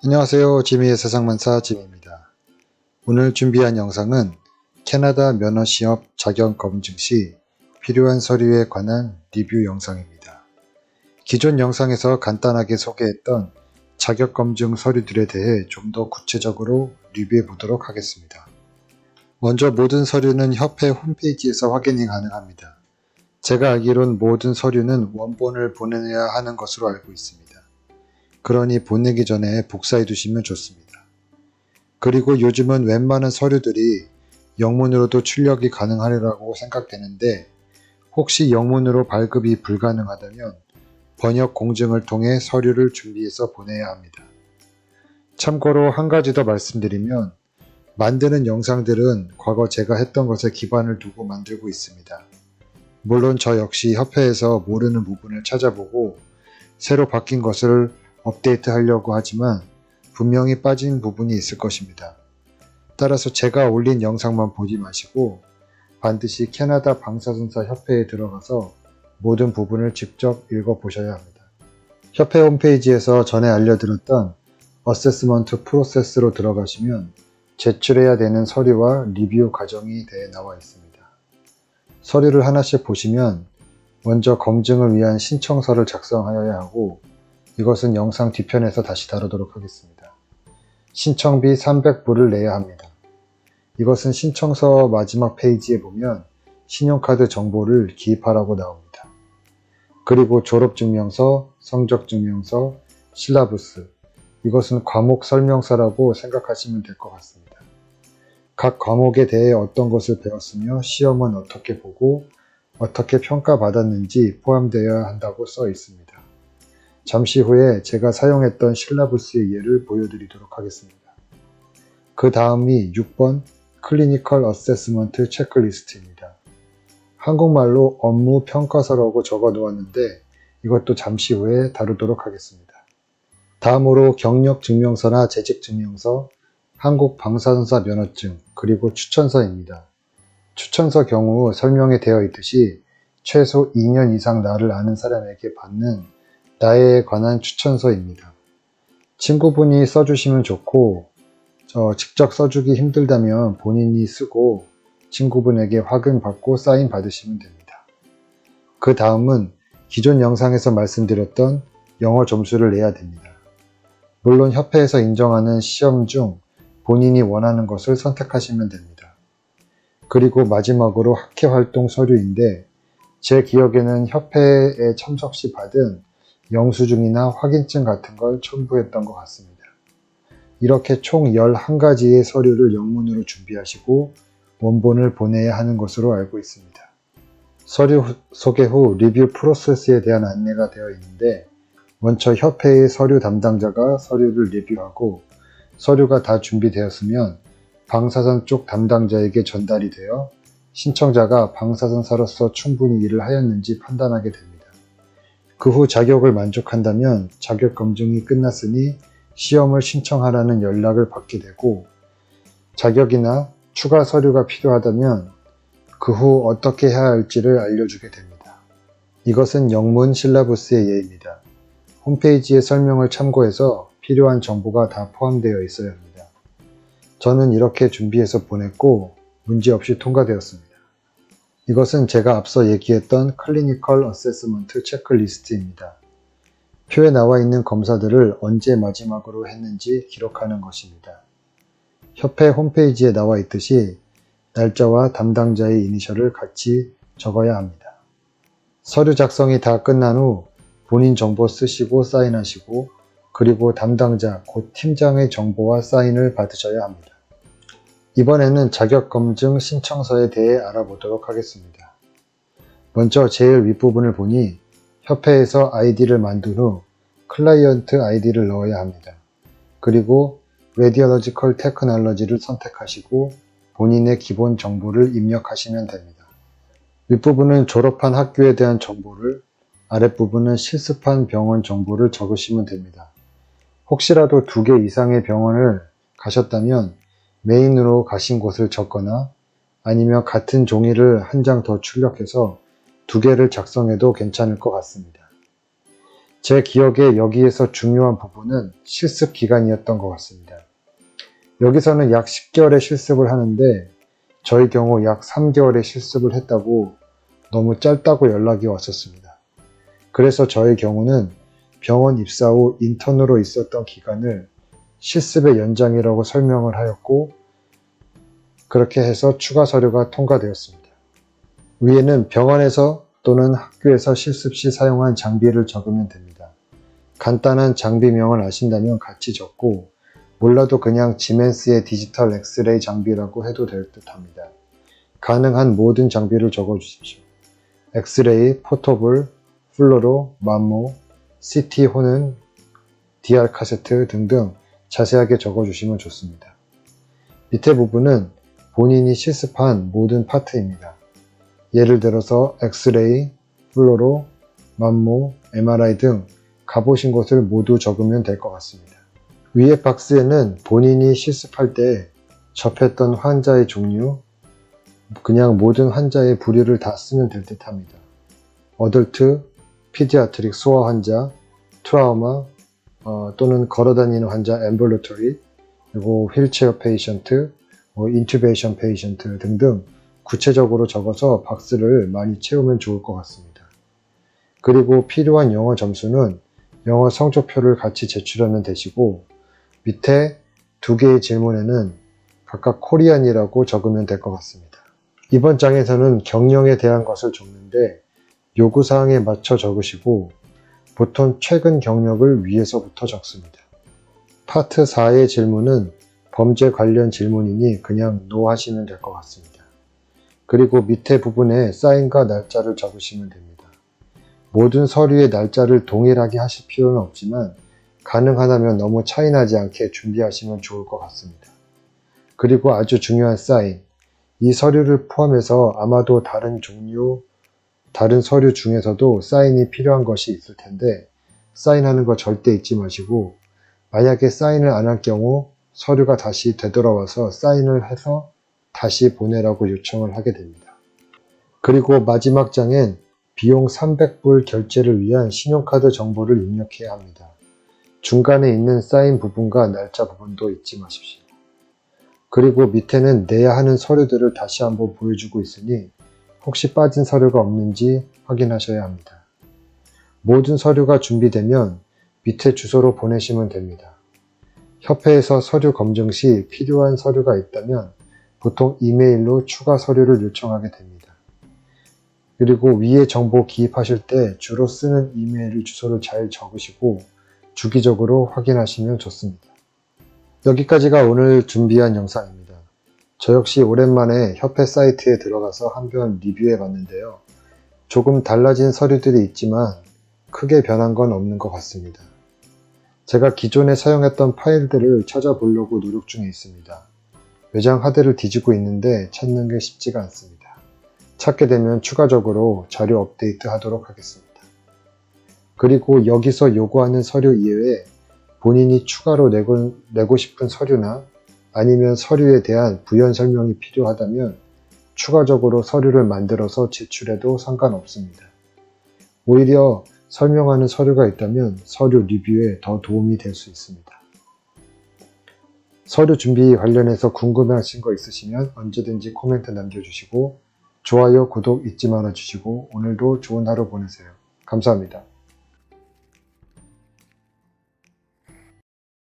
안녕하세요. 지미의 세상만사 지미입니다. 오늘 준비한 영상은 캐나다 면허시험 자격 검증 시 필요한 서류에 관한 리뷰 영상입니다. 기존 영상에서 간단하게 소개했던 자격 검증 서류들에 대해 좀 더 구체적으로 리뷰해 보도록 하겠습니다. 먼저 모든 서류는 협회 홈페이지에서 확인이 가능합니다. 제가 알기론 모든 서류는 원본을 보내야 하는 것으로 알고 있습니다. 그러니 보내기 전에 복사해 두시면 좋습니다. 그리고 요즘은 웬만한 서류들이 영문으로도 출력이 가능하리라고 생각되는데 혹시 영문으로 발급이 불가능하다면 번역 공증을 통해 서류를 준비해서 보내야 합니다. 참고로 한 가지 더 말씀드리면 만드는 영상들은 과거 제가 했던 것에 기반을 두고 만들고 있습니다. 물론 저 역시 협회에서 모르는 부분을 찾아보고 새로 바뀐 것을 업데이트 하려고 하지만 분명히 빠진 부분이 있을 것입니다. 따라서 제가 올린 영상만 보지 마시고 반드시 캐나다 방사선사 협회에 들어가서 모든 부분을 직접 읽어보셔야 합니다. 협회 홈페이지에서 전에 알려드렸던 어세스먼트 프로세스로 들어가시면 제출해야 되는 서류와 리뷰 과정이 나와 있습니다. 서류를 하나씩 보시면 먼저 검증을 위한 신청서를 작성하여야 하고 이것은 영상 뒤편에서 다시 다루도록 하겠습니다. 신청비 300불을 내야 합니다. 이것은 신청서 마지막 페이지에 보면 신용카드 정보를 기입하라고 나옵니다. 그리고 졸업증명서, 성적증명서, 실라부스, 이것은 과목 설명서라고 생각하시면 될 것 같습니다. 각 과목에 대해 어떤 것을 배웠으며 시험은 어떻게 보고 어떻게 평가받았는지 포함되어야 한다고 써 있습니다. 잠시 후에 제가 사용했던 실라부스의 예를 보여드리도록 하겠습니다. 그 다음이 6번 클리니컬 어세스먼트 체크리스트입니다. 한국말로 업무 평가서라고 적어 놓았는데 이것도 잠시 후에 다루도록 하겠습니다. 다음으로 경력증명서나 재직증명서, 한국 방사선사 면허증, 그리고 추천서입니다. 추천서 경우 설명에 되어 있듯이 최소 2년 이상 나를 아는 사람에게 받는 나에 관한 추천서입니다. 친구분이 써주시면 좋고 직접 써주기 힘들다면 본인이 쓰고 친구분에게 확인받고 사인 받으시면 됩니다. 그 다음은 기존 영상에서 말씀드렸던 영어 점수를 내야 됩니다. 물론 협회에서 인정하는 시험 중 본인이 원하는 것을 선택하시면 됩니다. 그리고 마지막으로 학회활동 서류인데 제 기억에는 협회에 참석 시 받은 영수증이나 확인증 같은 걸 첨부했던 것 같습니다. 이렇게 총 11가지의 서류를 영문으로 준비하시고 원본을 보내야 하는 것으로 알고 있습니다. 서류 소개 후 리뷰 프로세스에 대한 안내가 되어 있는데 먼저 협회의 서류 담당자가 서류를 리뷰하고 서류가 다 준비되었으면 방사선 쪽 담당자에게 전달이 되어 신청자가 방사선사로서 충분히 일을 하였는지 판단하게 됩니다. 그 후 자격을 만족한다면 자격 검증이 끝났으니 시험을 신청하라는 연락을 받게 되고 자격이나 추가 서류가 필요하다면 그 후 어떻게 해야 할지를 알려주게 됩니다. 이것은 영문 실라부스의 예입니다. 홈페이지의 설명을 참고해서 필요한 정보가 다 포함되어 있어야 합니다. 저는 이렇게 준비해서 보냈고 문제없이 통과되었습니다. 이것은 제가 앞서 얘기했던 클리니컬 어세스먼트 체크리스트입니다. 표에 나와 있는 검사들을 언제 마지막으로 했는지 기록하는 것입니다. 협회 홈페이지에 나와 있듯이 날짜와 담당자의 이니셜을 같이 적어야 합니다. 서류 작성이 다 끝난 후 본인 정보 쓰시고 사인하시고 그리고 담당자, 곧 팀장의 정보와 사인을 받으셔야 합니다. 이번에는 자격검증 신청서에 대해 알아보도록 하겠습니다. 먼저 제일 윗부분을 보니 협회에서 아이디를 만든 후 클라이언트 아이디를 넣어야 합니다. 그리고 Radiological Technology를 선택하시고 본인의 기본 정보를 입력하시면 됩니다. 윗부분은 졸업한 학교에 대한 정보를, 아랫부분은 실습한 병원 정보를 적으시면 됩니다. 혹시라도 2개 이상의 병원을 가셨다면 메인으로 가신 곳을 적거나 아니면 같은 종이를 한 장 더 출력해서 2개를 작성해도 괜찮을 것 같습니다. 제 기억에 여기에서 중요한 부분은 실습 기간이었던 것 같습니다. 여기서는 약 10개월의 실습을 하는데 저희 경우 약 3개월의 실습을 했다고 너무 짧다고 연락이 왔었습니다. 그래서 저희 경우는 병원 입사 후 인턴으로 있었던 기간을 실습의 연장이라고 설명을 하였고 그렇게 해서 추가 서류가 통과되었습니다. 위에는 병원에서 또는 학교에서 실습 시 사용한 장비를 적으면 됩니다. 간단한 장비명을 아신다면 같이 적고 몰라도 그냥 지멘스의 디지털 엑스레이 장비라고 해도 될 듯합니다. 가능한 모든 장비를 적어주십시오. 엑스레이, 포터블, 플로로, 맘모, CT 호는 DR 카세트 등등 자세하게 적어주시면 좋습니다. 밑에 부분은 본인이 실습한 모든 파트입니다. 예를 들어서 엑스레이, 플로로, 맘모, MRI 등 가보신 곳을 모두 적으면 될 것 같습니다. 위에 박스에는 본인이 실습할 때 접했던 환자의 종류, 그냥 모든 환자의 부류를 다 쓰면 될 듯 합니다. 어덜트, 피디아트릭 소아 환자, 트라우마, 또는 걸어다니는 환자, 앰뷸러터리, 그리고 휠체어 페이션트, 인튜베이션 페이션트 등등 구체적으로 적어서 박스를 많이 채우면 좋을 것 같습니다. 그리고 필요한 영어 점수는 영어 성적표를 같이 제출하면 되시고 밑에 두 개의 질문에는 각각 코리안이라고 적으면 될 것 같습니다. 이번 장에서는 경영에 대한 것을 적는데 요구사항에 맞춰 적으시고 보통 최근 경력을 위에서부터 적습니다. 파트 4의 질문은 범죄 관련 질문이니 그냥 NO 하시면 될 것 같습니다. 그리고 밑에 부분에 사인과 날짜를 적으시면 됩니다. 모든 서류의 날짜를 동일하게 하실 필요는 없지만 가능하다면 너무 차이나지 않게 준비하시면 좋을 것 같습니다. 그리고 아주 중요한 사인, 이 서류를 포함해서 아마도 다른 서류 중에서도 사인이 필요한 것이 있을 텐데 사인하는 거 절대 잊지 마시고 만약에 사인을 안 할 경우 서류가 다시 되돌아와서 사인을 해서 다시 보내라고 요청을 하게 됩니다. 그리고 마지막 장엔 비용 300불 결제를 위한 신용카드 정보를 입력해야 합니다. 중간에 있는 사인 부분과 날짜 부분도 잊지 마십시오. 그리고 밑에는 내야 하는 서류들을 다시 한번 보여주고 있으니 혹시 빠진 서류가 없는지 확인하셔야 합니다. 모든 서류가 준비되면 밑에 주소로 보내시면 됩니다. 협회에서 서류 검증 시 필요한 서류가 있다면 보통 이메일로 추가 서류를 요청하게 됩니다. 그리고 위에 정보 기입하실 때 주로 쓰는 이메일 주소를 잘 적으시고 주기적으로 확인하시면 좋습니다. 여기까지가 오늘 준비한 영상입니다. 저 역시 오랜만에 협회 사이트에 들어가서 한번 리뷰해 봤는데요. 조금 달라진 서류들이 있지만 크게 변한 건 없는 것 같습니다. 제가 기존에 사용했던 파일들을 찾아보려고 노력 중에 있습니다. 외장 하드를 뒤지고 있는데 찾는 게 쉽지가 않습니다. 찾게 되면 추가적으로 자료 업데이트 하도록 하겠습니다. 그리고 여기서 요구하는 서류 이외에 본인이 추가로 내고 싶은 서류나 아니면 서류에 대한 부연 설명이 필요하다면 추가적으로 서류를 만들어서 제출해도 상관없습니다. 오히려 설명하는 서류가 있다면 서류 리뷰에 더 도움이 될 수 있습니다. 서류 준비 관련해서 궁금하신 거 있으시면 언제든지 코멘트 남겨주시고 좋아요, 구독 잊지 말아주시고 오늘도 좋은 하루 보내세요. 감사합니다.